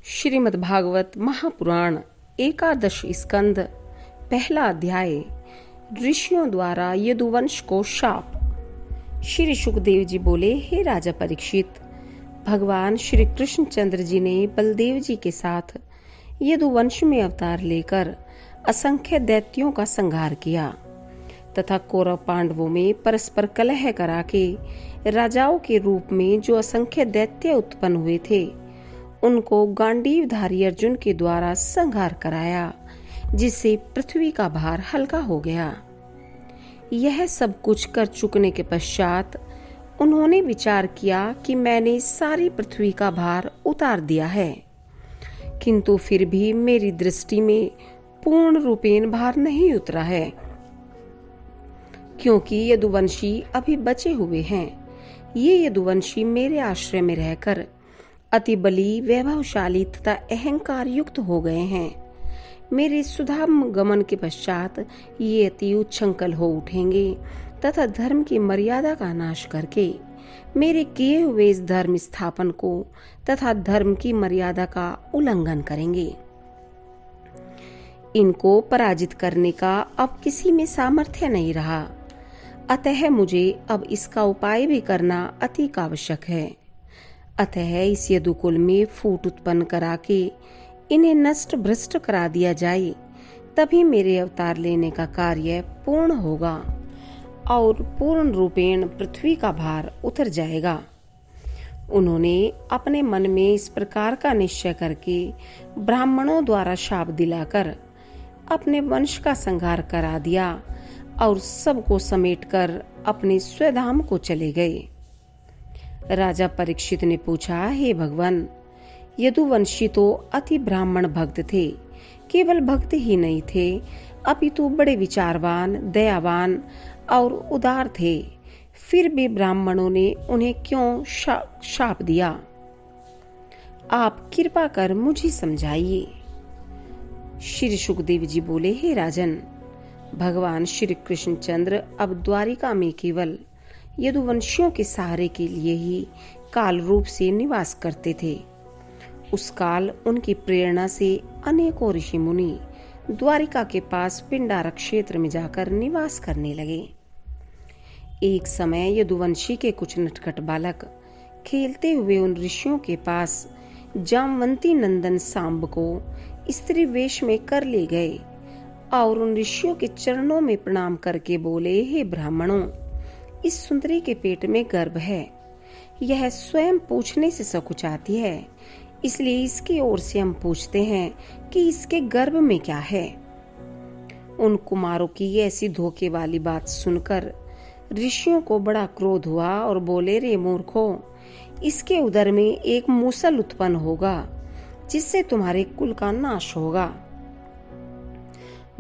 श्रीमद्भागवत महापुराण एकादश स्कंद पहला अध्याय ऋषियों द्वारा यदुवंश को शाप। श्री सुखदेव जी बोले, हे राजा परीक्षित, भगवान श्री कृष्णचंद्र जी ने बलदेव जी के साथ यदुवंश में अवतार लेकर असंख्य दैत्यों का संहार किया तथा कौरव पांडवों में परस्पर कलह करा के राजाओं के रूप में जो असंख्य दैत्य उत्पन्न हुए थे उनको गांडीवधारी अर्जुन के द्वारा संहार कराया, जिससे पृथ्वी का भार हल्का हो गया। यह सब कुछ कर चुकने के पश्चात उन्होंने विचार किया कि मैंने सारी पृथ्वी का भार उतार दिया है, किंतु फिर भी मेरी दृष्टि में पूर्ण रूपेण भार नहीं उतरा है, क्योंकि यदुवंशी अभी बचे हुए हैं। ये यदुवंशी मेरे आश्रय में रहकर अति बली, वैभवशाली तथा अहंकार युक्त हो गए हैं। मेरे सुधाम गमन के पश्चात ये अति उच्छृंखल हो उठेंगे तथा धर्म की मर्यादा का नाश करके मेरे किए हुए इस धर्म स्थापन को तथा धर्म की मर्यादा का उल्लंघन करेंगे। इनको पराजित करने का अब किसी में सामर्थ्य नहीं रहा, अतः मुझे अब इसका उपाय भी करना अति आवश्यक है। अतः इस यदुकुल में फूट उत्पन्न करा के इन्हें नष्ट भ्रष्ट करा दिया जाए, तभी मेरे अवतार लेने का कार्य पूर्ण होगा और पूर्ण रूपेण पृथ्वी का भार उतर जाएगा। उन्होंने अपने मन में इस प्रकार का निश्चय करके ब्राह्मणों द्वारा शाप दिलाकर अपने वंश का संहार करा दिया और सबको समेटकर अपने स्वधाम को चले गए। राजा परीक्षित ने पूछा, हे भगवान, यदुवंशी तो अति ब्राह्मण भक्त थे, केवल भक्त ही नहीं थे अपितु बड़े विचारवान, दयावान और उदार थे, फिर भी ब्राह्मणों ने उन्हें क्यों शाप दिया? आप कृपा कर मुझे समझाइए। श्री सुखदेव जी बोले, हे राजन, भगवान श्री कृष्णचंद्र अब द्वारिका में केवल यदुवंशियों के सहारे के लिए ही काल रूप से निवास करते थे। उस काल उनकी प्रेरणा से अनेकों ऋषि मुनि द्वारिका के पास पिंडारक क्षेत्र में जाकर निवास करने लगे। एक समय यदुवंशी के कुछ नटखट बालक खेलते हुए उन ऋषियों के पास जामवंती नंदन सांब को स्त्री वेश में कर ले गए और उन ऋषियों के चरणों में प्रणाम करके बोले, हे ब्राह्मणों, इस सुंदरी के पेट में गर्भ है। यह स्वयं पूछने से सकुचाती है, इसलिए इसकी ओर से हम पूछते हैं कि इसके गर्भ में क्या है। उन कुमारों की ऐसी धोखे वाली बात सुनकर ऋषियों को बड़ा क्रोध हुआ और बोले, रे मूर्खों, इसके उदर में एक मूसल उत्पन्न होगा जिससे तुम्हारे कुल का नाश होगा।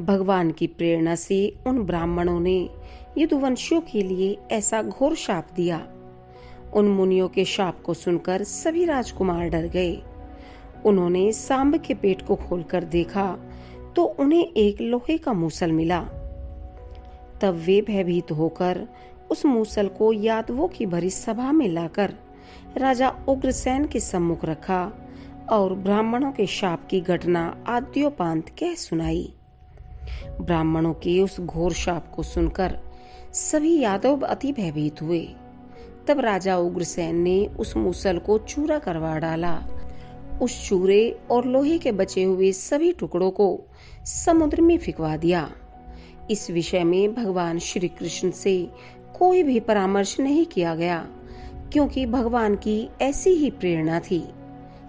भगवान की प्रेरणा से उन ब्राह्मणों ने यदुवंशियों के लिए ऐसा घोर शाप दिया। उन मुनियों के शाप को सुनकर सभी राजकुमार डर गए। उन्होंने सांब के पेट को खोलकर देखा तो उन्हें एक लोहे का मूसल मिला। तब वे भयभीत होकर उस मूसल को यादवों की भरी सभा में लाकर राजा उग्रसेन के सम्मुख रखा और ब्राह्मणों के शाप की घटना आद्योपांत कह सुनाई। ब्राह्मणों के उस घोर शाप को सुनकर सभी यादव अति भयभीत हुए। तब राजा उग्रसेन ने उस मूसल को चूरा करवा डाला। उस चूरे और लोहे के बचे हुए सभी टुकड़ों को समुद्र में फिकवा दिया। इस विषय में भगवान श्री कृष्ण से कोई भी परामर्श नहीं किया गया, क्योंकि भगवान की ऐसी ही प्रेरणा थी।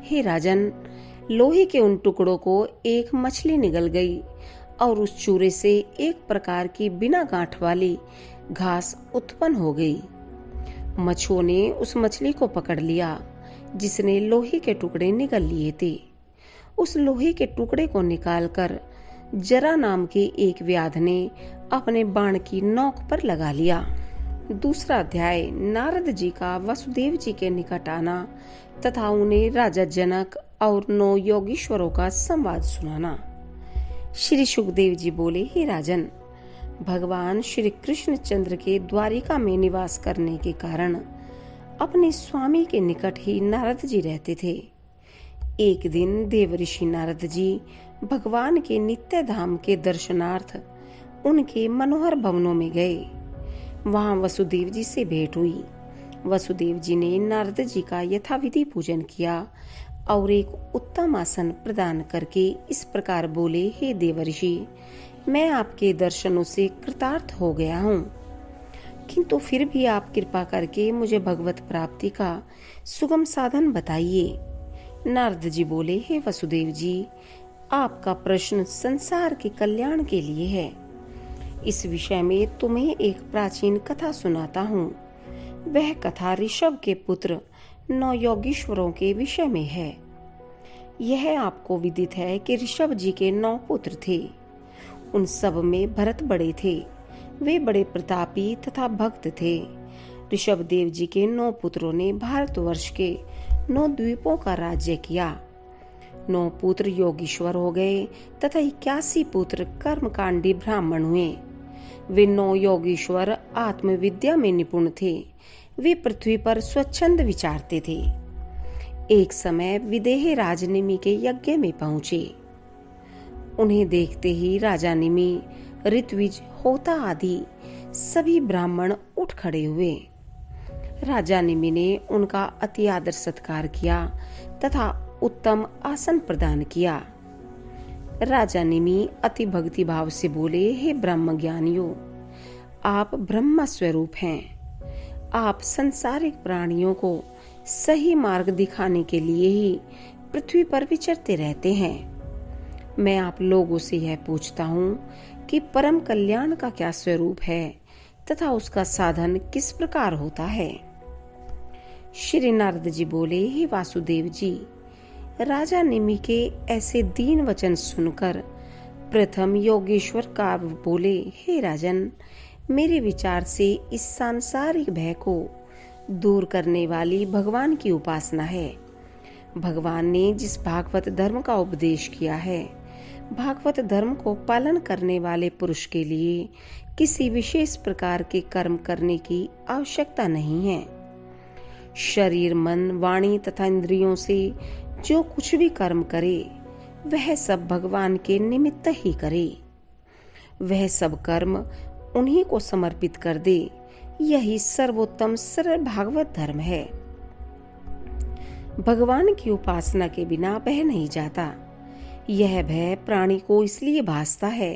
हे राजन, लोहे के उन टुकड़ों को एक मछली निगल गई और उस चूरे से एक प्रकार की बिना गांठ वाली घास उत्पन्न हो गई। मछुओं ने उस मछली को पकड़ लिया जिसने लोहे के टुकड़े निगल लिए थे। उस लोहे के टुकड़े को निकालकर जरा नाम के एक व्याध ने अपने बाण की नोक पर लगा लिया। दूसरा अध्याय नारद जी का वसुदेव जी के निकट आना तथा उन्हें राजा जनक और 9 योगीश्वरों का संवाद सुनाना। श्री सुखदेव जी बोले, हे राजन, भगवान श्री कृष्णचंद्र के द्वारिका में निवास करने के कारण अपने स्वामी के निकट ही नारद जी रहते थे। एक दिन देवऋषि नारद जी भगवान के नित्य धाम के दर्शनार्थ उनके मनोहर भवनों में गए। वहां वसुदेव जी से भेंट हुई। वसुदेव जी ने नारद जी का यथाविधि पूजन किया और एक उत्तम आसन प्रदान करके इस प्रकार बोले, हे देवर्षि, मैं आपके दर्शनों से कृतार्थ हो गया हूँ, किंतु फिर भी आप कृपा करके मुझे भगवत प्राप्ति का सुगम साधन बताइए। नारद जी बोले, हे वसुदेव जी, आपका प्रश्न संसार के कल्याण के लिए है। इस विषय में तुम्हें एक प्राचीन कथा सुनाता हूँ। वह कथा ऋषभ के पुत्र 9 योगीश्वरों के विषय में है। यह आपको विदित है कि ऋषभ जी के 9 पुत्र थे। उन सब में भरत बड़े थे। वे बड़े प्रतापी तथा भक्त थे। ऋषभ देव जी के 9 पुत्रों ने भारतवर्ष के 9 द्वीपों का राज्य किया। 9 पुत्र योगीश्वर हो गए तथा 81 पुत्र कर्मकांडी ब्राह्मण हुए। वे 9 योगीश्वर आत्मविद्या में निपुण थे। वे पृथ्वी पर स्वच्छंद विचारते थे। एक समय विदेह राज निमि के यज्ञ में पहुंचे। उन्हें देखते ही राजा निमि, ऋत्विज, होता आदि सभी ब्राह्मण उठ खड़े हुए। राजा निमि ने उनका अति आदर सत्कार किया तथा उत्तम आसन प्रदान किया। राजा निमि अति भक्ति भाव से बोले, हे ब्रह्म ज्ञानियों, आप ब्रह्म स्वरूप हैं। आप संसारिक प्राणियों को सही मार्ग दिखाने के लिए ही पृथ्वी पर विचरते रहते हैं। मैं आप लोगों से यह पूछता हूँ कि परम कल्याण का क्या स्वरूप है तथा उसका साधन किस प्रकार होता है। श्री नारद जी बोले, हे वासुदेव जी, राजा निमि के ऐसे दीन वचन सुनकर प्रथम योगेश्वर काव्य बोले, हे राजन, मेरे विचार से इस सांसारिक भय को दूर करने वाली भगवान की उपासना है। भगवान ने जिस भागवत धर्म का उपदेश किया है, भागवत धर्म को पालन करने वाले पुरुष के लिए किसी विशेष प्रकार के कर्म करने की आवश्यकता नहीं है। शरीर, मन, वाणी तथा इंद्रियों से जो कुछ भी कर्म करे वह सब भगवान के निमित्त ही करे। वह सब कर्म उन्हीं को समर्पित कर दे। यही सर्वोत्तम सरल भागवत धर्म है। भगवान की उपासना के बिना भय नहीं जाता। यह भय प्राणी को इसलिए भासता है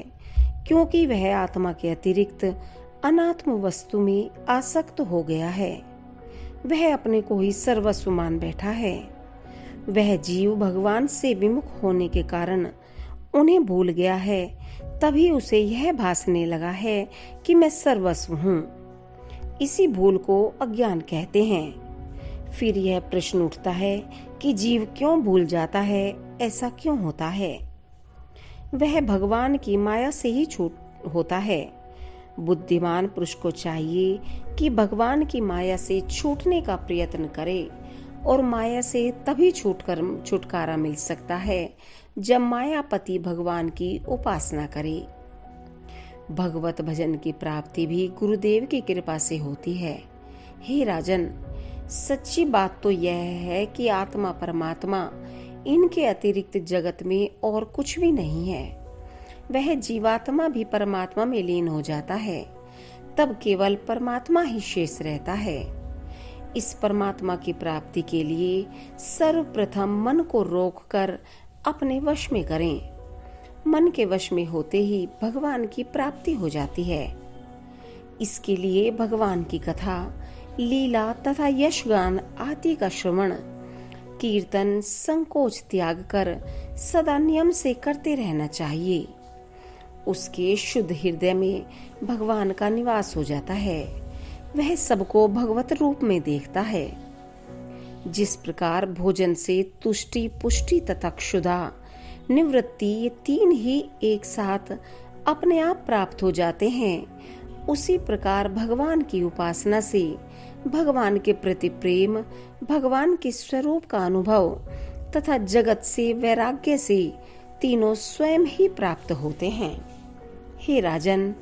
क्योंकि वह आत्मा के अतिरिक्त अनात्म वस्तु में आसक्त हो गया है। वह अपने को ही सर्वस्व मान बैठा है। वह जीव भगवान से विमुख होने के कारण उन्हें भूल गया है। तभी उसे यह भासने लगा है कि मैं सर्वस्व हूँ। इसी भूल को अज्ञान कहते हैं। फिर यह प्रश्न उठता है कि जीव क्यों भूल जाता है, ऐसा क्यों होता है? वह भगवान की माया से ही छूट होता है। बुद्धिमान पुरुष को चाहिए कि भगवान की माया से छूटने का प्रयत्न करे, और माया से तभी छुटकारा मिल सकता है जब मायापति भगवान की उपासना करे। भगवत भजन की प्राप्ति भी गुरुदेव की कृपा से होती है। हे राजन, सच्ची बात तो यह है कि आत्मा परमात्मा इनके अतिरिक्त जगत में और कुछ भी नहीं है। वह जीवात्मा भी परमात्मा में लीन हो जाता है, तब केवल परमात्मा ही शेष रहता है। इस परमात्मा की प्राप्ति के लिए सर्वप्रथम मन को रोककर अपने वश में करें। मन के वश में होते ही भगवान की प्राप्ति हो जाती है। इसके लिए भगवान की कथा, लीला तथा यशगान आदि का श्रवण, कीर्तन, संकोच त्याग कर सदा नियम से करते रहना चाहिए। उसके शुद्ध हृदय में भगवान का निवास हो जाता है। वह सबको भगवत रूप में देखता है। जिस प्रकार भोजन से तुष्टि, पुष्टि तथा क्षुधा, निवृत्ति, ये 3 ही एक साथ अपने आप प्राप्त हो जाते हैं, उसी प्रकार भगवान की उपासना से भगवान के प्रति प्रेम, भगवान के स्वरूप का अनुभव तथा जगत से वैराग्य से तीनों स्वयं ही प्राप्त होते हैं। हे राजन,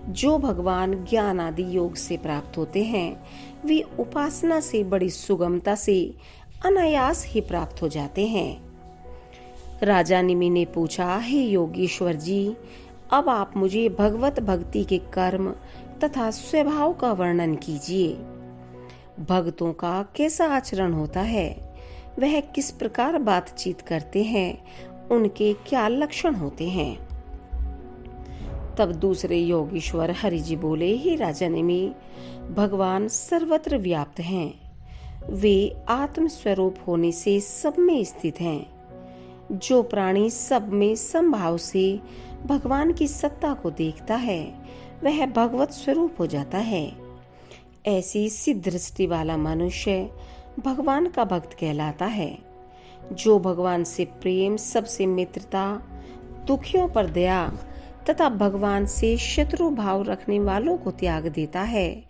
जो भगवान ज्ञान आदि योग से प्राप्त होते हैं, वे उपासना से बड़ी सुगमता से अनायास ही प्राप्त हो जाते हैं। राजा निमि ने पूछा, हे योगेश्वर जी, अब आप मुझे भगवत भक्ति के कर्म तथा स्वभाव का वर्णन कीजिए। भक्तों का कैसा आचरण होता है, वह किस प्रकार बातचीत करते हैं, उनके क्या लक्षण होते हैं। तब दूसरे योगीश्वर हरि जी बोले, हे राजा निमि, भगवान सर्वत्र व्याप्त हैं। वे आत्म स्वरूप होने से सब में स्थित हैं। जो प्राणी सब में समभाव से भगवान की सत्ता को देखता है, वह भगवत स्वरूप हो जाता है। ऐसी सिद्ध दृष्टि वाला मनुष्य भगवान का भक्त कहलाता है। जो भगवान से प्रेम, सबसे मित्रता, दुखियों पर दया तथा भगवान से शत्रु भाव रखने वालों को त्याग देता है,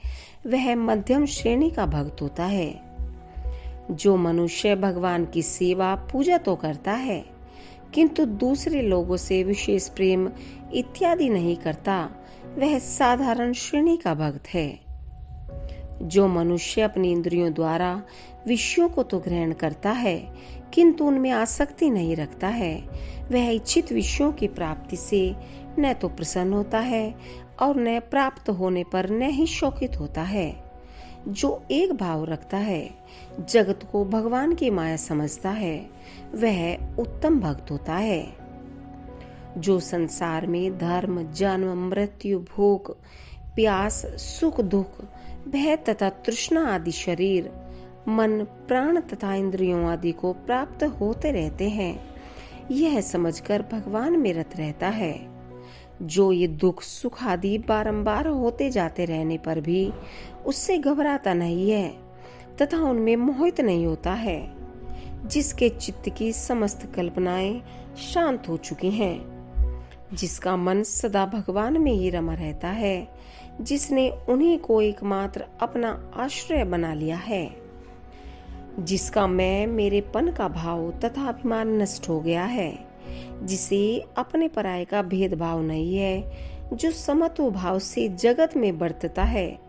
वह मध्यम श्रेणी का भक्त होता है। जो मनुष्य भगवान की सेवा पूजा तो करता है, किंतु दूसरे लोगों से विशेष प्रेम इत्यादि नहीं करता, वह साधारण श्रेणी का भक्त है। जो मनुष्य अपनी इंद्रियों द्वारा विषयों को तो ग्रहण करता है, किंतु उनमें आसक्ति नहीं रखता है, वह इच्छित विषयों की प्राप्ति से न तो प्रसन्न होता है और न प्राप्त होने पर न ही शोकित होता है। जो एक भाव रखता है, जगत को भगवान की माया समझता है, वह उत्तम भक्त होता है। जो संसार में धर्म, जन्म, मृत्यु, भूख, प्यास, सुख, दुख, भय तथा तृष्णा आदि शरीर, मन, प्राण तथा इंद्रियों आदि को प्राप्त होते रहते हैं, यह समझकर भगवान में रत रहता है। जो ये दुख, सुख आदि बारंबार होते जाते रहने पर भी उससे घबराता नहीं है तथा उनमें मोहित नहीं होता है, जिसके चित्त की समस्त कल्पनाएं शांत हो चुकी हैं, जिसका मन सदा भगवान में ही रमा रहता है, जिसने उन्हीं को एकमात्र अपना आश्रय बना लिया है, जिसका मैं मेरेपन का भाव तथा अभिमान नष्ट हो गया है, जिसे अपने पराये का भेदभाव नहीं है, जो समत्व भाव से जगत में बरतता है,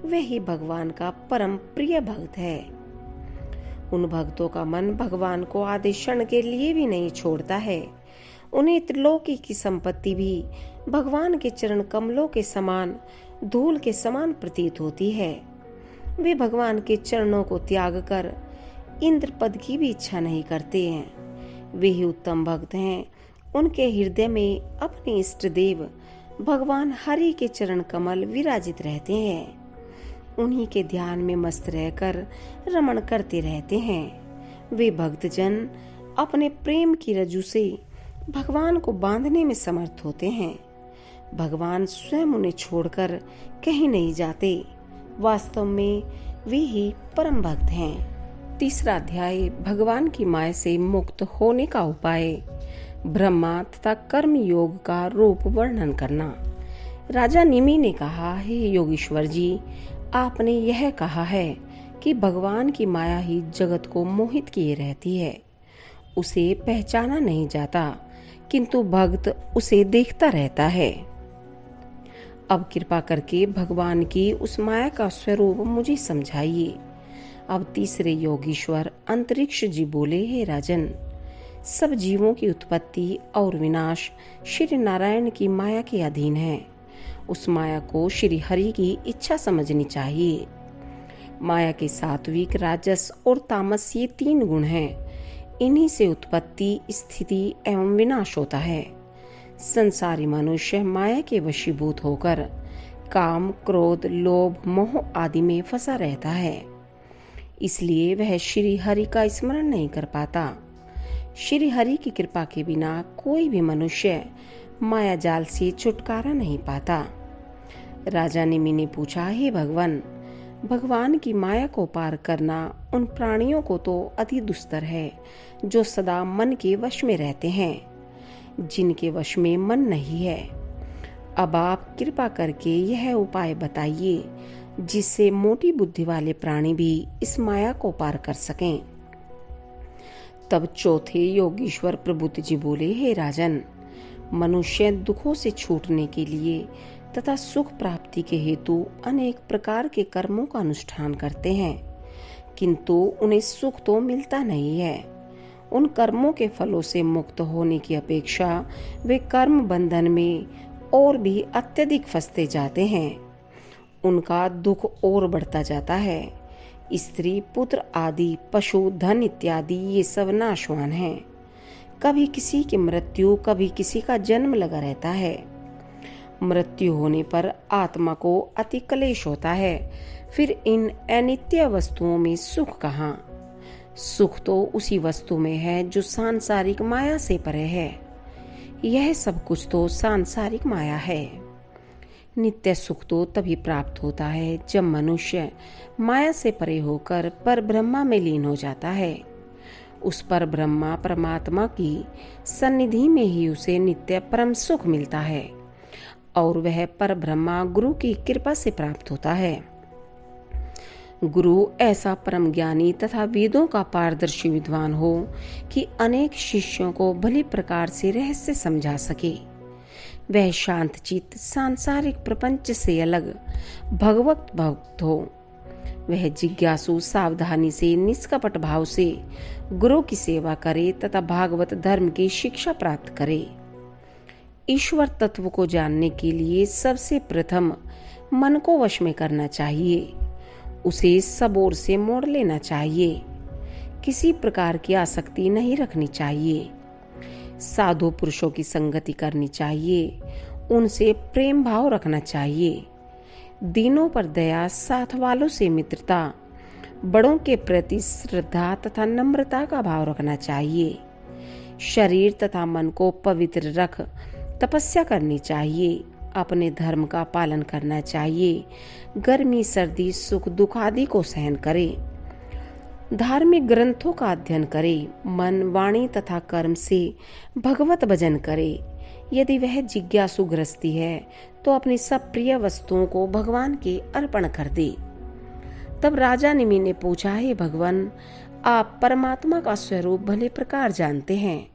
वही भगवान का परम प्रिय भक्त है। उन भक्तों का मन भगवान को आधे क्षण के लिए भी नहीं छोड़ता है। उन्हें त्रिलोकी की संपत्ति भी भगवान के चरण कमलों के समान, धूल के समान प्रतीत होती है। वे भगवान के चरणों को त्याग कर इंद्र पद की भी इच्छा नहीं करते हैं। वे ही उत्तम भक्त हैं। उनके हृदय में अपने इष्ट देव भगवान हरि के चरण कमल विराजित रहते हैं। उन्हीं के ध्यान में मस्त रहकर रमण करते रहते हैं। वे भक्तजन अपने प्रेम की रज्जु से भगवान को बांधने में समर्थ होते हैं। भगवान स्वयं उन्हें छोड़कर कहीं नहीं जाते। वास्तव में वे ही परम भक्त हैं। तीसरा अध्याय, भगवान की माया से मुक्त होने का उपाय, ब्रह्मा तथा कर्म योग का रूप वर्णन करना। राजा निमि ने कहा, हे योगीश्वर जी, आपने यह कहा है कि भगवान की माया ही जगत को मोहित किए रहती है। उसे पहचाना नहीं जाता, किंतु भक्त उसे देखता रहता है। अब कृपा करके भगवान की उस माया का स्वरूप मुझे समझाइए। अब तीसरे योगीश्वर अंतरिक्ष जी बोले, हे राजन, सब जीवों की उत्पत्ति और विनाश श्री नारायण की माया के अधीन है। उस माया को श्री हरि की इच्छा समझनी चाहिए। माया के सात्विक, राजस और तामस ये तीन गुण हैं। इन्हीं से उत्पत्ति, स्थिति एवं विनाश होता है। संसारी मनुष्य माया के वशीभूत होकर काम, क्रोध, लोभ, मोह आदि में फंसा रहता है। इसलिए वह श्री हरि का स्मरण नहीं कर पाता। श्री हरि की कृपा के बिना कोई भी मनुष्य माया जाल से छुटकारा नहीं पाता। राजा निमि ने पूछा, हे भगवान, भगवान की माया को पार करना उन प्राणियों को तो अति दुस्तर है जो सदा मन के वश में रहते हैं, जिनके वश में मन नहीं है। अब आप कृपा करके यह उपाय बताइए जिससे मोटी बुद्धि वाले प्राणी भी इस माया को पार कर सकें। तब चौथे योगीश्वर प्रबुद्ध जी बोले, हे राजन, मनुष्य दुखों से छूटने के लिए तथा सुख प्राप्ति के हेतु अनेक प्रकार के कर्मों का अनुष्ठान करते हैं, किंतु उन्हें सुख तो मिलता नहीं है। उन कर्मों के फलों से मुक्त होने की अपेक्षा वे कर्म बंधन में और भी अत्यधिक फंसते जाते हैं। उनका दुख और बढ़ता जाता है। स्त्री, पुत्र आदि, पशु, धन इत्यादि ये सब नाशवान हैं। कभी किसी की मृत्यु, कभी किसी का जन्म लगा रहता है। मृत्यु होने पर आत्मा को अति क्लेश होता है। फिर इन अनित्य वस्तुओं में सुख कहाँ? सुख तो उसी वस्तु में है जो सांसारिक माया से परे है। यह सब कुछ तो सांसारिक माया है। नित्य सुख तो तभी प्राप्त होता है जब मनुष्य माया से परे होकर पर ब्रह्मा में लीन हो जाता है। उस पर ब्रह्मा परमात्मा की सन्निधि में ही उसे नित्य परम सुख मिलता है और वह पर ब्रह्मा गुरु की कृपा से प्राप्त होता है। गुरु ऐसा परम ज्ञानी तथा वेदों का पारदर्शी विद्वान हो कि अनेक शिष्यों को भली प्रकार से रहस्य समझा सके। वह शांत चित्त, सांसारिक प्रपंच से अलग भगवत भक्त हो। वह जिज्ञासु, सावधानी से, निष्कपट भाव से गुरु की सेवा करे तथा भागवत धर्म की शिक्षा प्राप्त करे। ईश्वर तत्व को जानने के लिए सबसे प्रथम मन को वश में करना चाहिए। उसे सब ओर से मोड़ लेना चाहिए। किसी प्रकार की आसक्ति नहीं रखनी चाहिए। साधु पुरुषों की संगति करनी चाहिए। उनसे प्रेम भाव रखना चाहिए। दीनों पर दया, साथ वालों से मित्रता, बड़ों के प्रति श्रद्धा तथा नम्रता का भाव रखना चाहिए। शरीर तथा मन को पवित्र रख तपस्या करनी चाहिए। अपने धर्म का पालन करना चाहिए। गर्मी, सर्दी, सुख, दुख आदि को सहन करे। धार्मिक ग्रंथों का अध्ययन करे। मन, वाणी तथा कर्म से भगवत भजन करे। यदि वह जिज्ञासु गृहस्थी है तो अपनी सब प्रिय वस्तुओं को भगवान के अर्पण कर दे। तब राजा निमि ने पूछा, हे भगवान, आप परमात्मा का स्वरूप भले प्रकार जानते हैं,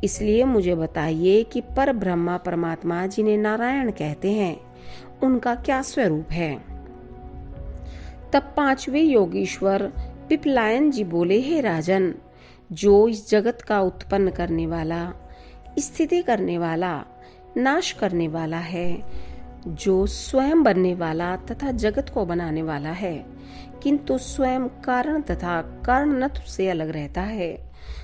इसलिए मुझे बताइए कि पर ब्रह्मा परमात्मा जिन्हें नारायण कहते हैं उनका क्या स्वरूप है। तब पांचवें योगीश्वर पिपलायन जी बोले, हे राजन, जो इस जगत का उत्पन्न करने वाला, स्थिति करने वाला, नाश करने वाला है, जो स्वयं बनने वाला तथा जगत को बनाने वाला है, किंतु स्वयं कारण तथा कारणत्व से अलग रहता है,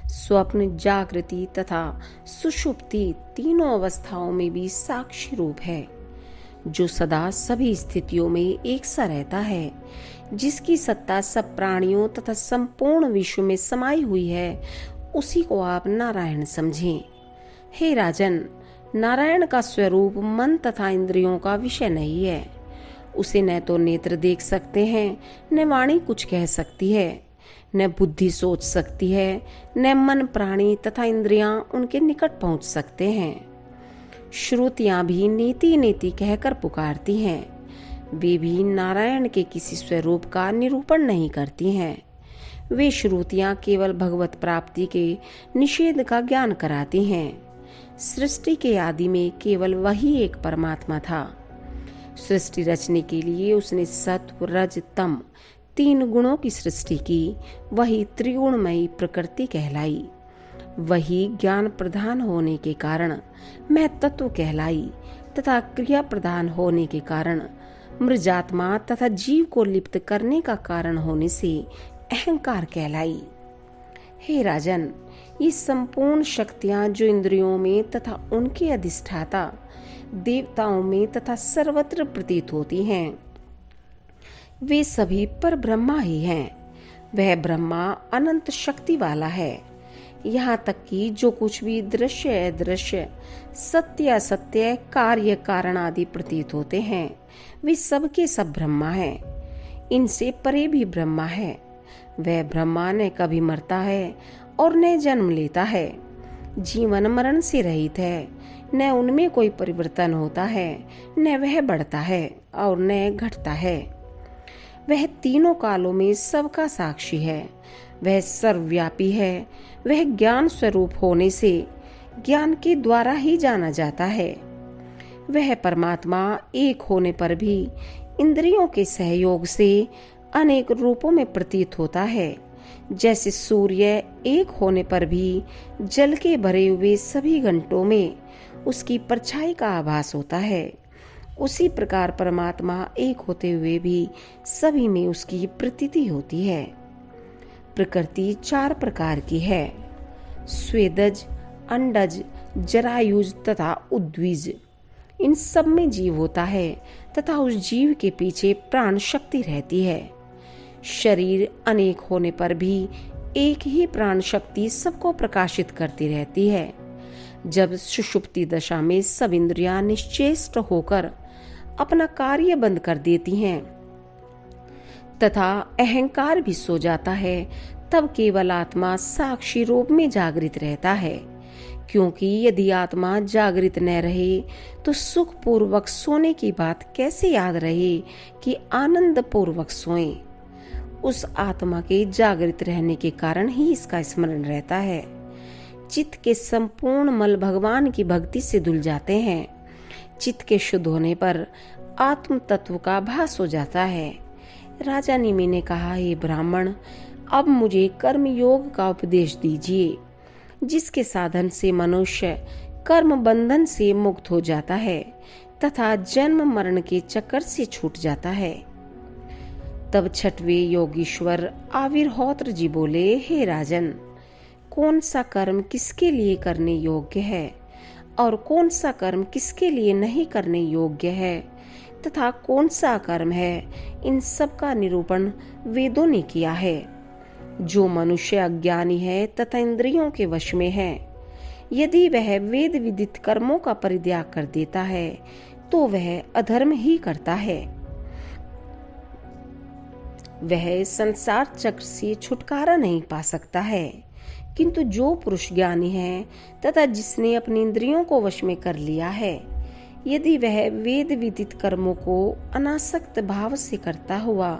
स्वप्न, जागृति तथा सुषुप्ति तीनों अवस्थाओं में भी साक्षी रूप है, जो सदा सभी स्थितियों में एक सा रहता है, जिसकी सत्ता सब प्राणियों तथा संपूर्ण विश्व में समाई हुई है, उसी को आप नारायण समझें। हे राजन, नारायण का स्वरूप मन तथा इंद्रियों का विषय नहीं है। उसे न तो नेत्र देख सकते हैं, न वाणी कुछ कह सकती है, न बुद्धि सोच सकती है, न मन, प्राणी तथा इंद्रियां उनके निकट पहुंच सकते हैं। श्रुतियां भी नीति नीति कहकर पुकारती हैं, वे भी नारायण के किसी स्वरूप का निरूपण नहीं करती हैं। वे श्रुतियां केवल भगवत प्राप्ति के निषेध का ज्ञान कराती हैं। सृष्टि के आदि में केवल वही एक परमात्मा था। सृष्टि रचने के लिए उसने सत्व, रज, तम तीन गुणों की सृष्टि की। वही त्रिगुणमयी प्रकृति कहलाई। वही ज्ञान प्रधान होने के कारण मैं तत्व कहलाई तथा क्रिया प्रधान होने के कारण मृजात्मा तथा जीव को लिप्त करने का कारण होने से अहंकार कहलाई। हे राजन, ये संपूर्ण शक्तियां जो इंद्रियों में तथा उनके अधिष्ठाता देवताओं में तथा सर्वत्र प्रतीत होती हैं, वे सभी पर ब्रह्मा ही हैं। वह ब्रह्मा अनंत शक्ति वाला है। यहाँ तक कि जो कुछ भी दृश्य, अदृश्य, सत्य, असत्य, कार्य, कारण आदि प्रतीत होते हैं, वे सब के सब ब्रह्मा हैं। इनसे परे भी ब्रह्मा है। वह ब्रह्मा न कभी मरता है और न जन्म लेता है, जीवन मरण से रहित है, न उनमें कोई परिवर्तन होता है, न वह बढ़ता है और न घटता है। वह तीनों कालों में सबका साक्षी है। वह सर्वव्यापी है। वह ज्ञान स्वरूप होने से ज्ञान के द्वारा ही जाना जाता है। वह परमात्मा एक होने पर भी इंद्रियों के सहयोग से अनेक रूपों में प्रतीत होता है। जैसे सूर्य एक होने पर भी जल के भरे हुए सभी घंटों में उसकी परछाई का आभास होता है, उसी प्रकार परमात्मा एक होते हुए भी सभी में उसकी प्रतीति होती है। प्रकृति 4 प्रकार की है, स्वेदज, अंडज, जरायुज तथा उद्विज। इन सब में जीव होता है तथा उस जीव के पीछे प्राण शक्ति रहती है। शरीर अनेक होने पर भी एक ही प्राण शक्ति सबको प्रकाशित करती रहती है। जब सुषुप्ति दशा में सब इंद्रियां निश्चेष्ट होकर अपना कार्य बंद कर देती हैं तथा अहंकार भी सो जाता है, तब केवल आत्मा साक्षी रूप में जागृत रहता है। क्योंकि यदि आत्मा जागृत न रहे तो सुख पूर्वक सोने की बात कैसे याद रहे कि आनंद पूर्वक सोएं। उस आत्मा के जागृत रहने के कारण ही इसका स्मरण रहता है। चित्त के संपूर्ण मल भगवान की भक्ति से धुल जाते हैं। चित्त के शुद्ध होने पर आत्म तत्व का भास हो जाता है। राजा निमि ने कहा, हे ब्राह्मण, अब मुझे कर्म योग का उपदेश दीजिए, जिसके साधन से मनुष्य कर्म बंधन से मुक्त हो जाता है तथा जन्म मरण के चक्कर से छूट जाता है। तब छठवें योगीश्वर आविर्होत्र जी बोले, हे राजन, कौन सा कर्म किसके लिए करने योग्य है और कौन सा कर्म किसके लिए नहीं करने योग्य है तथा कौन सा कर्म है, इन सब का निरूपण वेदों ने किया है। जो मनुष्य अज्ञानी है तथा इंद्रियों के वश में है, यदि वह वेद विदित कर्मों का परित्याग कर देता है तो वह अधर्म ही करता है। वह संसार चक्र से छुटकारा नहीं पा सकता है। किंतु जो पुरुष ज्ञानी है तथा जिसने अपनी इंद्रियों को वश में कर लिया है, यदि वह वेद विदित कर्मों को अनासक्त भाव से करता हुआ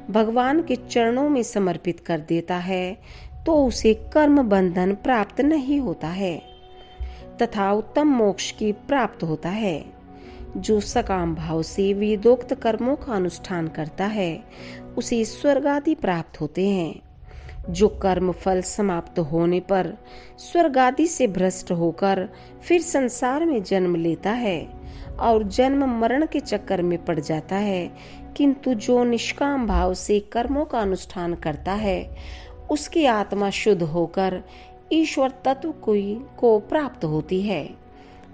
भगवान के चरणों में समर्पित कर देता है तो उसे कर्म बंधन प्राप्त नहीं होता है तथा उत्तम मोक्ष की प्राप्त होता है। जो सकाम भाव से वेदोक्त कर्मों का अनुष्ठान करता है उसे स्वर्ग आदि प्राप्त होते हैं। जो कर्म फल समाप्त होने पर स्वर्ग आदि से भ्रष्ट होकर फिर संसार में जन्म लेता है और जन्म मरण के चक्कर में पड़ जाता है, किंतु जो निष्काम भाव से कर्मों का अनुष्ठान करता है उसकी आत्मा शुद्ध होकर ईश्वर तत्व को प्राप्त होती है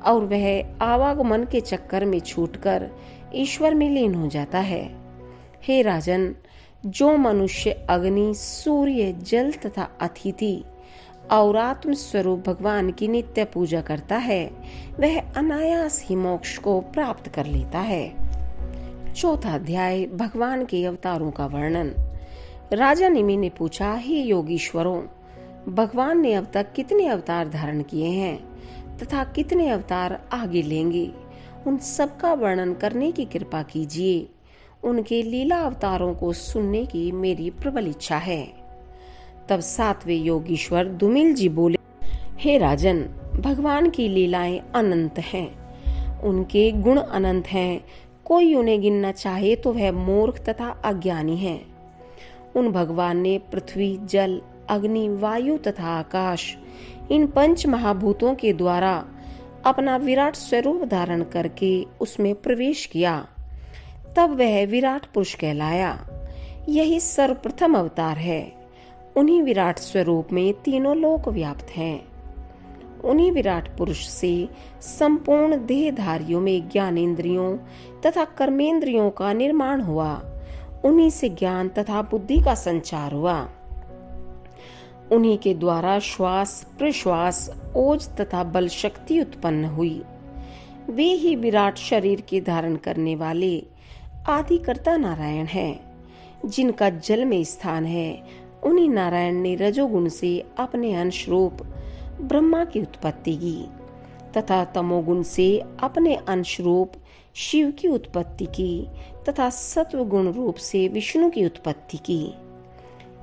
और वह आवागमन के चक्कर में छूटकर ईश्वर में लीन हो जाता है। हे राजन, जो मनुष्य अग्नि, सूर्य, जल तथा अतिथि और आत्म स्वरूप भगवान की नित्य पूजा करता है वह अनायास ही मोक्ष को प्राप्त कर लेता है। चौथा अध्याय, भगवान के अवतारों का वर्णन। राजा निमि ने पूछा, हे योगीश्वरों, भगवान ने अब तक कितने अवतार धारण किए हैं तथा कितने अवतार आगे लेंगे, उन सब का वर्णन करने की कृपा कीजिए। उनके लीला अवतारों को सुनने की मेरी प्रबल इच्छा है। तब 7वें योगीश्वर दुमिल जी बोले, हे राजन, भगवान की लीलाएं अनंत हैं, उनके गुण अनंत हैं। कोई उन्हें गिनना चाहे तो वह मूर्ख तथा अज्ञानी है। उन भगवान ने पृथ्वी, जल, अग्नि, वायु तथा आकाश, इन 5 महाभूतों के द्वारा अपना विराट स्वरूप धारण करके उसमें प्रवेश किया। तब वह विराट पुरुष कहलाया। यही सर्वप्रथम अवतार है। उन्हीं विराट स्वरूप में तीनों लोक व्याप्त हैं। उन्हीं विराट पुरुष से संपूर्ण देहधारियों में ज्ञानेंद्रियों तथा कर्मेंद्रियों का निर्माण हुआ। उन्हीं से ज्ञान तथा बुद्धि का संचार हुआ। उन्हीं के द्वारा श्वास, प्रश्वास, ओज तथा बल शक्ति उत्पन्न हुई। वे ही विराट शरीर के धारण करने वाले आदिकर्ता नारायण हैं। जिनका जल में स्थान है, उन्हीं नारायण ने रजोगुण से अपने अंश रूप ब्रह्मा की उत्पत्ति की तथा तमोगुण से अपने अंश रूप शिव की उत्पत्ति की तथा सत्व गुण रूप से विष्णु की उत्पत्ति की।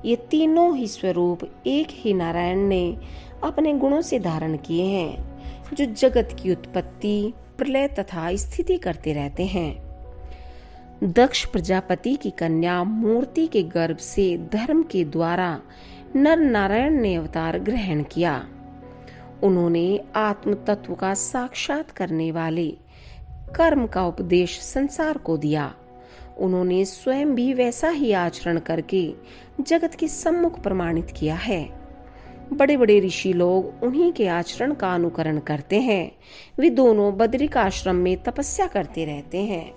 ये तीनों ही स्वरूप एक ही नारायण ने अपने गुणों से धारण किए हैं, जो जगत की उत्पत्ति, प्रलय तथा स्थिति करते रहते हैं। दक्ष प्रजापति की कन्या मूर्ति के गर्भ से धर्म के द्वारा नर नारायण ने अवतार ग्रहण किया। उन्होंने आत्म तत्व का साक्षात करने वाले कर्म का उपदेश संसार को दिया। उन्होंने स्वयं भी वैसा ही आचरण करके जगत के सम्मुख प्रमाणित किया है। बड़े बड़े ऋषि लोग उन्हीं के आचरण का अनुकरण करते हैं। वे दोनों बद्रिक आश्रम में तपस्या करते रहते हैं।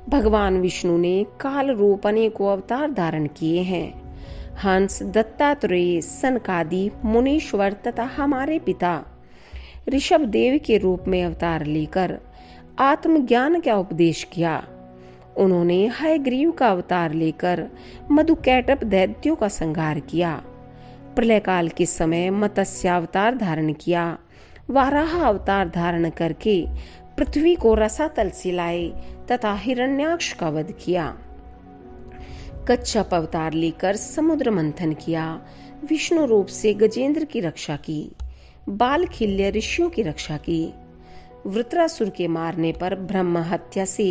भगवान विष्णु ने काल रूप अनेकों अवतार धारण किए हैं। हंस, दत्तात्रेय, सनकादि मुनीश्वर तथा हमारे पिता ऋषभ देव के रूप में अवतार लेकर आत्मज्ञान का उपदेश किया। उन्होंने हयग्रीव का अवतार लेकर मधुकैटभ दैत्यों का संहार किया। प्रलय काल के समय मत्स्य अवतार धारण किया। वाराह अवतार धारण करके पृथ्वी को रसातल से लाए तथा हिरण्याक्ष का वध किया। कच्छप अवतार लेकर समुद्र मंथन किया। विष्णु रूप से गजेंद्र की रक्षा की। बालखिल्य ऋषियों की रक्षा की। वृत्रासुर के मारने पर ब्रह्म हत्या से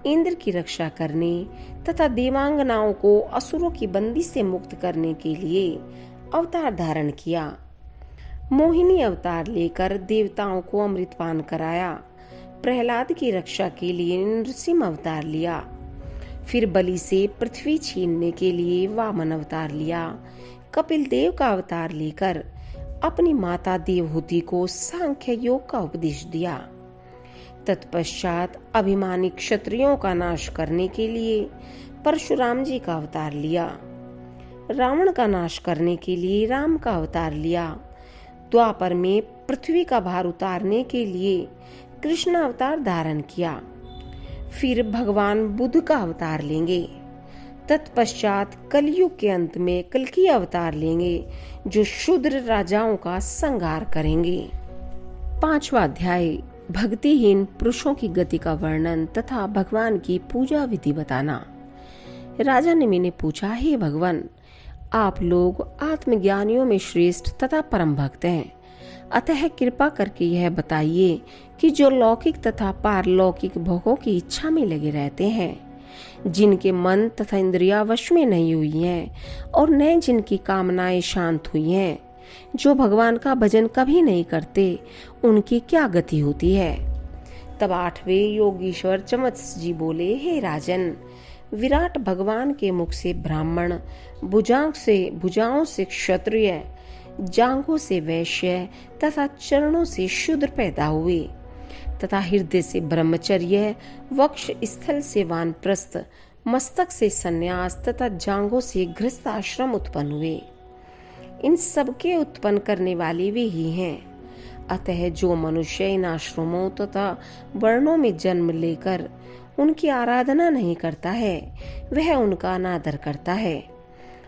इंद्र की रक्षा करने तथा देवांगनाओं को असुरों की बंदी से मुक्त करने के लिए अवतार धारण किया। मोहिनी अवतार लेकर देवताओं को अमृतपान कराया। प्रहलाद की रक्षा के लिए नृसिंह अवतार लिया। फिर बलि से पृथ्वी छीनने के लिए वामन अवतार लिया। कपिल देव का अवतार लेकर अपनी माता देवहूति को सांख्य योग का उपदेश दिया। तत्पश्चात अभिमानी क्षत्रियों का नाश करने के लिए परशुराम जी का अवतार लिया। रावण का नाश करने के लिए राम का अवतार लिया। द्वापर में पृथ्वी का भार उतारने के लिए कृष्ण अवतार धारण किया। फिर भगवान बुद्ध का अवतार लेंगे। तत्पश्चात कलयुग के अंत में कल्कि अवतार लेंगे, जो शूद्र राजाओं का संहार करेंगे। 5वां अध्याय भक्तिहीन पुरुषों की गति का वर्णन तथा भगवान की पूजा विधि बताना। राजा निमि ने पूछा, हे भगवान, आप लोग आत्मज्ञानियों में श्रेष्ठ तथा परम भक्त हैं, अतः कृपा करके यह बताइए कि जो लौकिक तथा पारलौकिक भोगों की इच्छा में लगे रहते हैं, जिनके मन तथा इंद्रियां वश में नहीं हुई हैं और न जिनकी कामनाएं शांत हुई हैं, जो भगवान का भजन कभी नहीं करते, उनकी क्या गति होती है। तब 8वें योगीश्वर चमत्स जी बोले, हे राजन, विराट भगवान के मुख से ब्राह्मण, भुजाओं से क्षत्रिय, जांघों से वैश्य तथा चरणों से शूद्र पैदा हुए तथा हृदय से ब्रह्मचर्य, वक्ष स्थल से वानप्रस्थ, मस्तक से सन्यास तथा जांघों से गृहस्थ आश्रम उत्पन्न हुए। इन सबके उत्पन्न करने वाले वे ही हैं। अतः जो मनुष्य इन आश्रमों तथा वर्णों में जन्म लेकर उनकी आराधना नहीं करता है, वह उनका अनादर करता है।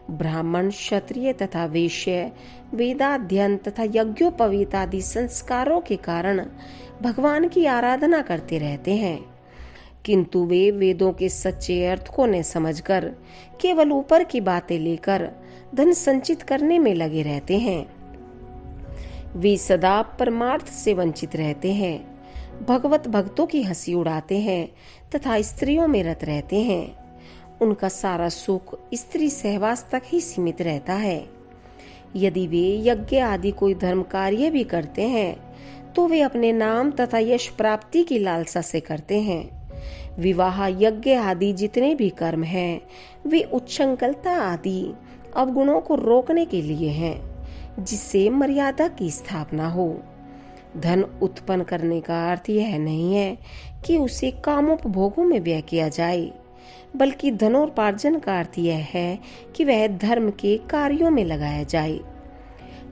ब्राह्मण, क्षत्रिय तथा वैश्य वेदाध्ययन तथा यज्ञोपवीत आदि संस्कारों के कारण भगवान की आराधना करते रहते हैं, किंतु वे वेदों के सच्चे अर्थ को न समझकर केवल ऊपर की बातें लेकर धन संचित करने में लगे रहते हैं। वे सदा परमार्थ से वंचित रहते हैं, भगवत भक्तों की हंसी उड़ाते हैं तथा स्त्रियों में रत रहते हैं। उनका सारा सुख स्त्री सहवास तक ही सीमित रहता है। यदि वे यज्ञ आदि कोई धर्म कार्य भी करते हैं तो वे अपने नाम तथा यश प्राप्ति की लालसा से करते हैं। विवाह, यज्ञ आदि जितने भी कर्म हैं, वे उच्छृंखलता आदि अवगुणों को रोकने के लिए हैं, जिससे मर्यादा की स्थापना हो। धन उत्पन्न करने का अर्थ यह नहीं है कि उसे कामोपभोगों में व्यय किया जाए, बल्कि धनोपार्जन का अर्थ यह है कि वह धर्म के कार्यों में लगाया जाए।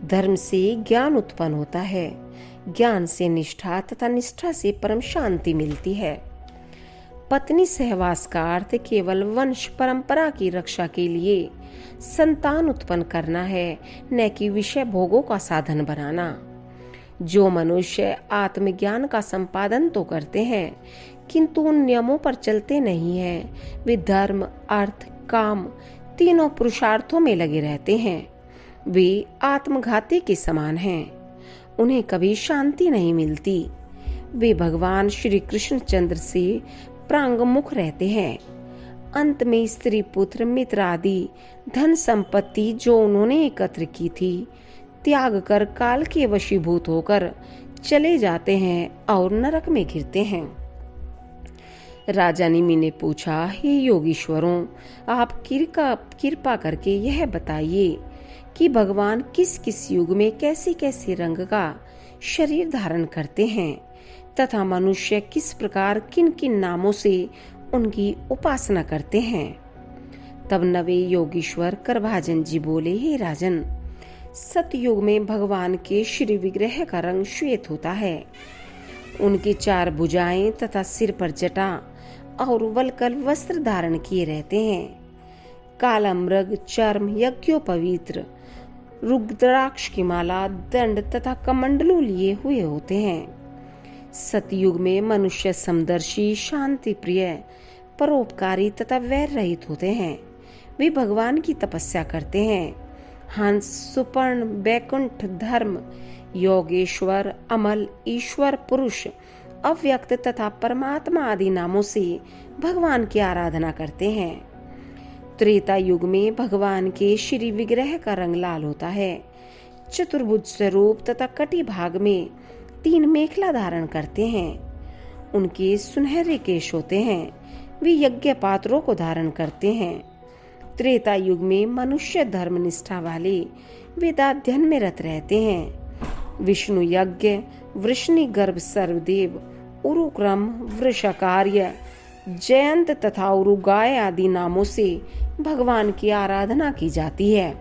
धर्म से ज्ञान उत्पन्न होता है, ज्ञान से निष्ठा तथा निष्ठा से परम शांति मिलती है। पत्नी सहवास का अर्थ केवल वंश परंपरा की रक्षा के लिए संतान उत्पन्न करना है, न कि विषय भोगों का साधन बनाना। जो मनुष्य आत्मज्ञान का संपादन तो करते हैं किंतु उन नियमों पर चलते नहीं हैं, वे धर्म, अर्थ, काम तीनों पुरुषार्थों में लगे रहते हैं। वे आत्मघाती के समान हैं, उन्हें कभी शांति नहीं मिलती। वे भगवान श्री कृष्ण चंद्र से प्रांगमुख रहते हैं। अंत में स्त्री पुत्र मित्र आदि धन संपत्ति जो उन्होंने एकत्र की थी त्याग कर काल के वशीभूत होकर चले जाते हैं और नरक में गिरते हैं। राजा निमि ने पूछा, हे योगीश्वरों, आप कृपा करके यह बताइए कि भगवान किस किस युग में कैसे कैसे रंग का शरीर धारण करते हैं तथा मनुष्य किस प्रकार किन किन नामों से उनकी उपासना करते हैं। तब नवे योगीश्वर करभाजन जी बोले, हे राजन, सतयुग में भगवान के श्री विग्रह का रंग श्वेत होता है। उनकी 4 भुजाएं तथा सिर पर जटा और वलकल वस्त्र धारण किए रहते हैं। काला मृग चर्म यज्ञोपवीत्र रुद्राक्ष की माला दंड तथा कमंडलू लिए हुए होते हैं। सतयुग में मनुष्य समदर्शी शांति प्रिय परोपकारी तथा वैर रहित होते हैं। वे भगवान की तपस्या करते हैं। हंस सुपर्ण बैकुंठ धर्म योगेश्वर अमल ईश्वर पुरुष अव्यक्त तथा परमात्मा आदि नामों से भगवान की आराधना करते हैं। त्रेता युग में भगवान के श्री विग्रह का रंग लाल होता है। चतुर्भुज स्वरूप तथा कटी भाग में 3 मेखला धारण करते हैं। उनके सुनहरे केश होते हैं। वे यज्ञ पात्रों को धारण करते हैं। त्रेता युग में मनुष्य धर्म निष्ठा वाले वेदाध्ययन में रत रहते हैं। विष्णु यज्ञ वृष्णि गर्भ सर्वदेव उरुक्रम वृषकार्य जयंत तथा उरुगाय आदि नामों से भगवान की आराधना की जाती है।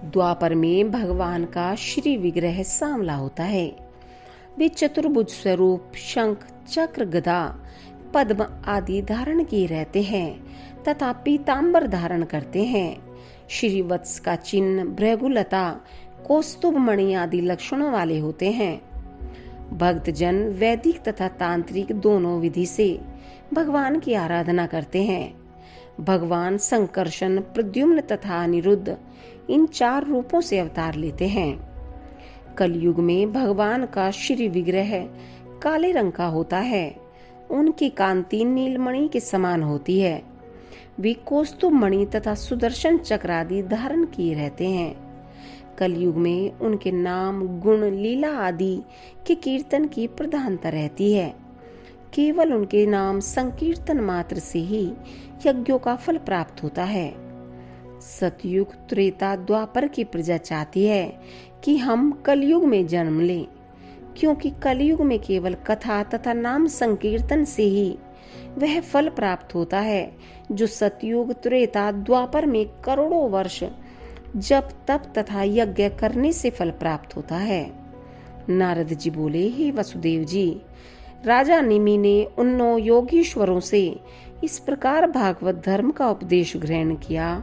द्वापर में भगवान का श्री विग्रह सांवला होता है। वे चतुर्भुज स्वरूप शंख चक्र गदा पद्म आदि धारण किए रहते हैं तथा पीतांबर धारण करते हैं। श्री वत्स का चिन्ह भृगुलता कौस्तुभ मणि आदि लक्षणों वाले होते हैं। भक्तजन वैदिक तथा तांत्रिक दोनों विधि से भगवान की आराधना करते हैं। भगवान संकर्षण प्रद्युम्न तथा अनिरुद्ध इन 4 रूपों से अवतार लेते हैं। कलयुग में भगवान का श्री विग्रह काले रंग का होता है। उनकी कांति नीलमणि के समान होती है। वे कौस्तुभ मणि तथा सुदर्शन चक्र आदि धारण किए रहते हैं। कलयुग में उनके नाम गुण लीला आदि के कीर्तन की प्रधानता रहती है। केवल उनके नाम संकीर्तन मात्र से ही यज्ञों का फल प्राप्त होता है। सतयुग त्रेता द्वापर की प्रजा चाहती है कि हम कलयुग में जन्म लें, क्योंकि कलयुग में केवल कथा तथा नाम संकीर्तन से ही वह फल प्राप्त होता है जो सतयुग त्रेता द्वापर में करोड़ों वर्ष जप तप तथा यज्ञ करने से फल प्राप्त होता है। नारद जी बोले, हे वसुदेव जी, राजा निमि ने उन 9 योगीश्वरों से इस प्रकार भागवत धर्म का उपदेश ग्रहण किया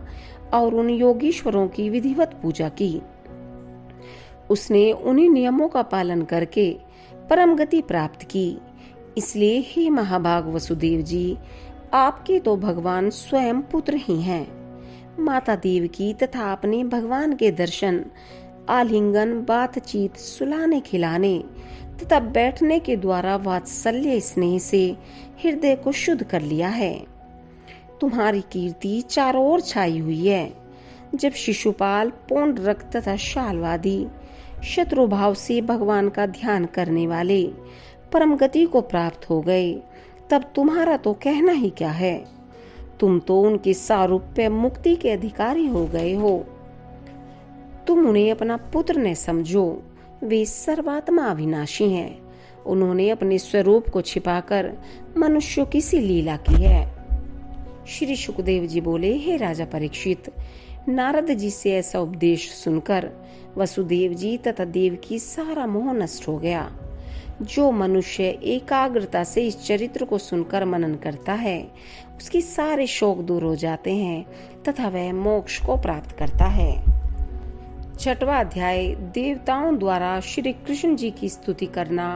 और उन योगीश्वरों की विधिवत पूजा की। उसने उन्हीं नियमों का पालन करके परम गति प्राप्त की। इसलिए हे महाभाग वसुदेव जी, आपके तो भगवान स्वयं पुत्र ही हैं। माता देवकी तथा अपने भगवान के दर्शन आलिंगन बातचीत सुलाने खिलाने तथा बैठने के द्वारा वात्सल्य स्नेह से हृदय को शुद्ध कर लिया है। तुम्हारी कीर्ति चारों ओर छाई हुई है। जब शिशुपाल पौंड्रक तथा शाल्वादी शत्रुभाव से भगवान का ध्यान करने वाले परम गति को प्राप्त हो गए, तब तुम्हारा तो कहना ही क्या है। तुम तो उनके सारूप्य मुक्ति के अधिकारी हो गए हो। तुम उन्हें अपना पुत्र न समझो, वे सर्वात्मा अविनाशी हैं। उन्होंने अपने स्वरूप को छिपाकर मनुष्यों की सी लीला की है। श्री सुखदेव जी बोले, हे राजा परीक्षित, नारद जी से ऐसा उपदेश सुनकर वसुदेव जी तथा देवकी सारा मोह नष्ट हो गया। जो मनुष्य एकाग्रता से इस चरित्र को सुनकर मनन करता है, उसके सारे शोक दूर हो जाते हैं तथा वह मोक्ष को प्राप्त करता है। 6वां अध्याय देवताओं द्वारा श्री कृष्ण जी की स्तुति करना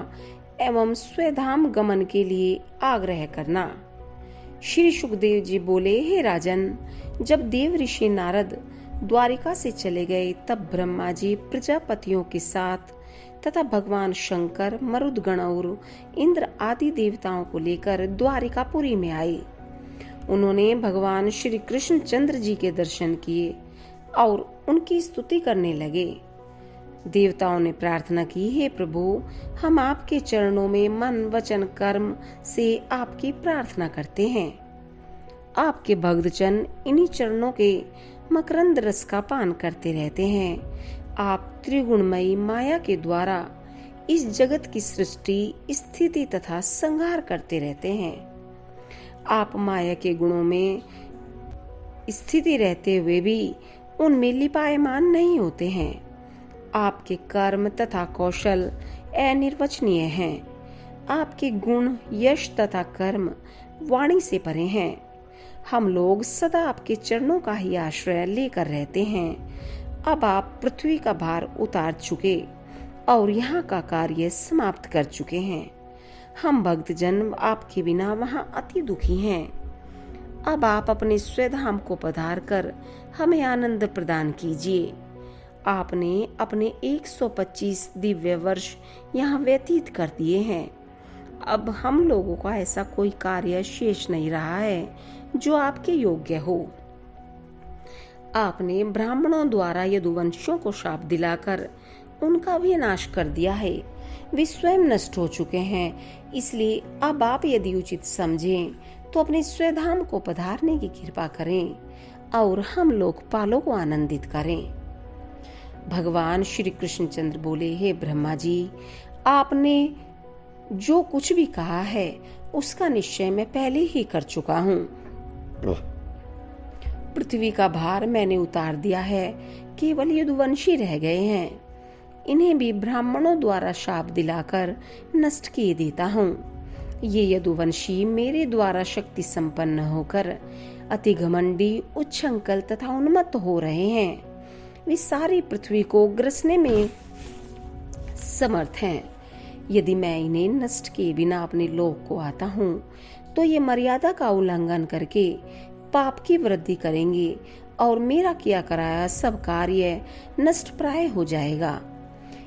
एवं स्वधाम गमन के लिए आग्रह करना। श्री सुखदेव जी बोले, हे राजन, जब देव ऋषि नारद द्वारिका से चले गए, तब ब्रह्मा जी प्रजापतियों के साथ तथा भगवान शंकर, मरुदगण और इंद्र आदि देवताओं को लेकर द्वारिकापुरी में आए। उन्होंने भगवान श्री कृष्ण चंद्र जी के दर्शन किए और उनकी स्तुति करने लगे। देवताओं ने प्रार्थना की, हे प्रभु, हम आपके चरणों में मन, वचन, कर्म से आपकी प्रार्थना करते हैं। आपके भक्तजन इन्हीं चरणों के मकरंद रस का पान करते रहते हैं। आप त्रिगुणमयी माया के द्वारा इस जगत की सृष्टि, स्थिति तथा संहार करते रहते हैं। आप माया के गुणों में स्थिति रहते हुए भी उनमें लिपायमान नहीं होते हैं। आपके कर्म तथा कौशल अनिर्वचनीय हैं। आपके गुण, यश तथा कर्म वाणी से परे हैं। हम लोग सदा आपके चरणों का ही आश्रय लेकर रहते हैं। अब आप पृथ्वी का भार उतार चुके और यहाँ का कार्य समाप्त कर चुके हैं। हम भक्तजन आपके बिना वहाँ अति दुखी हैं। अब आप अपने स्वधाम को पधार कर हमें आनंद प्रदान कीजिए। आपने अपने 125 दिव्य वर्ष यहाँ व्यतीत कर दिए हैं। अब हम लोगों का ऐसा कोई कार्य शेष नहीं रहा है जो आपके योग्य हो। आपने ब्राह्मणों द्वारा यदुवंशियों को शाप दिलाकर उनका भी नाश कर दिया है। वे स्वयं नष्ट हो चुके हैं। इसलिए अब आप यदि उचित समझें तो अपने स्वधाम को पधारने की कृपा करें और हम लोकपालों को आनंदित करें। भगवान श्री कृष्णचंद्र बोले, हे ब्रह्मा जी, आपने जो कुछ भी कहा है उसका निश्चय मैं पहले ही कर चुका हूँ। पृथ्वी का भार मैंने उतार दिया है। केवल यदुवंशी रह गए हैं। इन्हें भी ब्राह्मणों द्वारा शाप दिलाकर नष्ट किए देता हूँ। ये यदुवंशी मेरे द्वारा शक्ति संपन्न होकर अति घमंडी, उच्छृंखल तथा उन्मत्त हो रहे हैं। वे सारी पृथ्वी को ग्रसने में समर्थ हैं। यदि मैं इन्हें नष्ट किए बिना अपने लोक को आता हूँ तो ये मर्यादा का उल्लंघन करके पाप की वृद्धि करेंगे और मेरा किया कराया सब कार्य नष्ट प्राय हो जाएगा।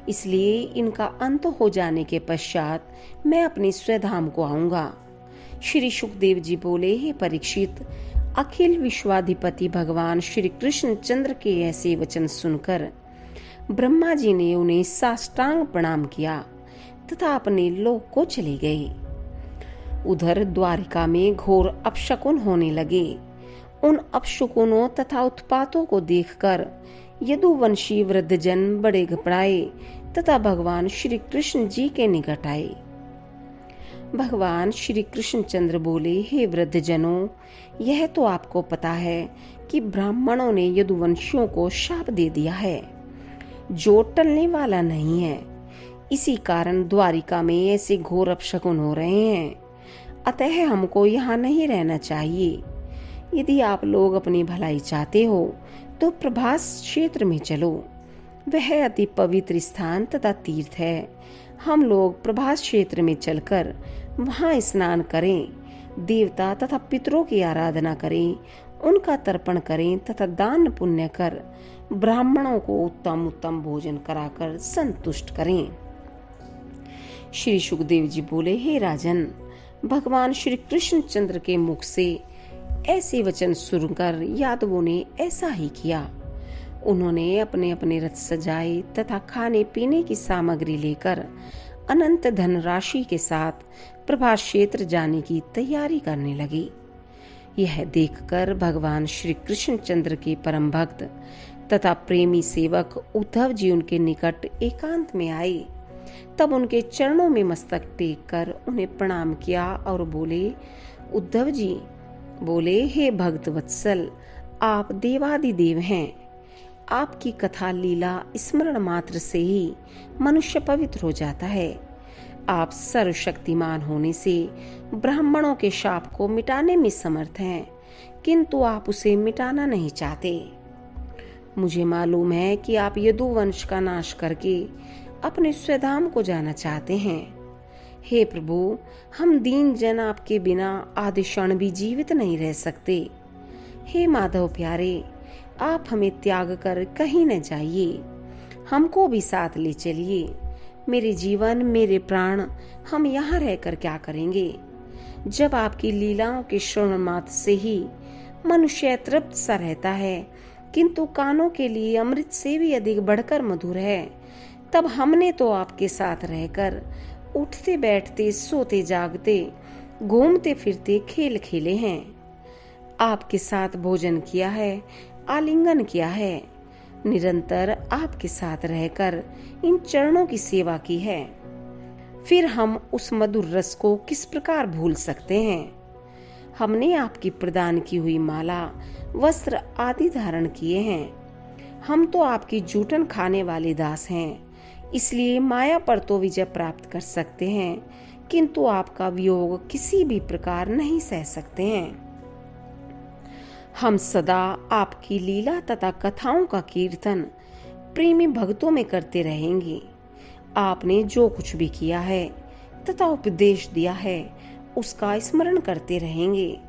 इसलिए इनका अंत हो जाने के पश्चात मैं अपने स्वधाम को आऊंगा। श्री सुखदेव जी बोले, हे परीक्षित, अखिल विश्वाधिपति भगवान श्री कृष्ण चंद्र के ऐसे वचन सुनकर ब्रह्मा जी ने उन्हें साष्टांग प्रणाम किया तथा अपने लोक को चले गए। उधर द्वारिका में घोर अपशकुन होने लगे। उन अपशकुनों तथा उत्पातों को देखकर यदुवंशी वृद्धजन बड़े घबराए तथा भगवान श्री कृष्ण जी के निकट आए। भगवान श्री कृष्णचंद्र बोले, हे वृद्धजनों, यह तो आपको पता है कि ब्राह्मणों ने यदुवंशियों को शाप दे दिया है जो टलने वाला नहीं है। इसी कारण द्वारिका में ऐसे घोर अपशकुन हो रहे हैं। अतः हमको यहाँ नहीं रहना चाहिए। यदि आप लोग अपनी भलाई चाहते हो तो प्रभास क्षेत्र में चलो। वह अति पवित्र स्थान तथा तीर्थ है। हम लोग प्रभास क्षेत्र में चलकर वहाँ स्नान करें, देवता तथा पितरों की आराधना करें, उनका तर्पण करें तथा दान पुण्य कर ब्राह्मणों को उत्तम उत्तम भोजन कराकर संतुष्ट करें। श्री सुखदेव जी बोले, हे राजन, भगवान श्री कृष्णचंद्र के मुख से ऐसे वचन सुनकर यादवों ने ऐसा ही किया। उन्होंने अपने अपने रथ सजाए तथा खाने पीने की सामग्री लेकर अनंत धनराशि के साथ प्रभास क्षेत्र जाने की तैयारी करने लगी। यह देखकर भगवान श्री कृष्णचंद्र के परम भक्त तथा प्रेमी सेवक उद्धव जी उनके निकट एकांत में आए। तब उनके चरणों में मस्तक टेक कर उन्हें प्रणाम किया और बोले, उद्धव जी बोले, हे भक्त वत्सल, आप देवादिदेव हैं। आपकी कथा लीला स्मरण मात्र से ही मनुष्य पवित्र हो जाता है। आप सर्वशक्तिमान होने से ब्राह्मणों के शाप को मिटाने में समर्थ हैं, किंतु आप उसे मिटाना नहीं चाहते। मुझे मालूम है कि आप यदुवंश का नाश करके अपने स्वधाम को जाना चाहते हैं। हे प्रभु, हम दीन जन आपके बिना आधे क्षण भी जीवित नहीं रह सकते। हे माधव प्यारे, आप हमें त्याग कर कहीं न जाइए, हमको भी साथ ले चलिए। मेरे जीवन, मेरे प्राण, हम यहाँ रहकर क्या करेंगे? जब आपकी लीलाओं के श्रवण मात्र से ही मनुष्य तृप्त सा रहता है, किंतु कानों के लिए अमृत से भी अधिक बढ़कर मधुर है, तब हमने तो आपके साथ रहकर उठते बैठते, सोते जागते, घूमते फिरते खेल खेले हैं। आपके साथ भोजन किया है, आलिंगन किया है, निरंतर आपके साथ रहकर इन चरणों की सेवा की है। फिर हम उस मधुर रस को किस प्रकार भूल सकते हैं? हमने आपकी प्रदान की हुई माला, वस्त्र आदि धारण किए हैं। हम तो आपकी जूठन खाने वाले दास हैं, इसलिए माया पर तो विजय प्राप्त कर सकते हैं, किंतु आपका वियोग किसी भी प्रकार नहीं सह सकते हैं। हम सदा आपकी लीला तथा कथाओं का कीर्तन प्रेमी भक्तों में करते रहेंगे। आपने जो कुछ भी किया है तथा उपदेश दिया है, उसका स्मरण करते रहेंगे।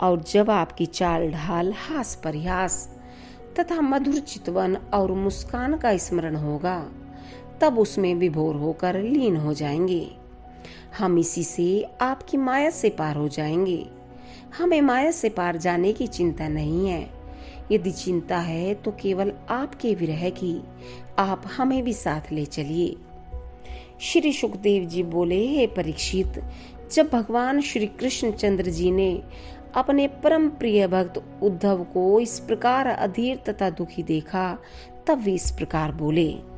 और जब आपकी चाल ढाल, हास परिहास तथा मधुर चितवन और मुस्कान का स्मरण होगा, तब उसमें विभोर होकर लीन हो जाएंगे। हम इसी से आपकी माया से पार हो जाएंगे। हमें माया से पार जाने की चिंता नहीं है। यदि चिंता है तो केवल आपके विरह की। आप हमें भी साथ ले चलिए। श्री सुखदेव जी बोले, हे परीक्षित, जब भगवान श्री कृष्ण चंद्र जी ने अपने परम प्रिय भक्त उद्धव को इस प्रकार अधीर तथा दुखी देखा, तब वे इस प्रकार बोले।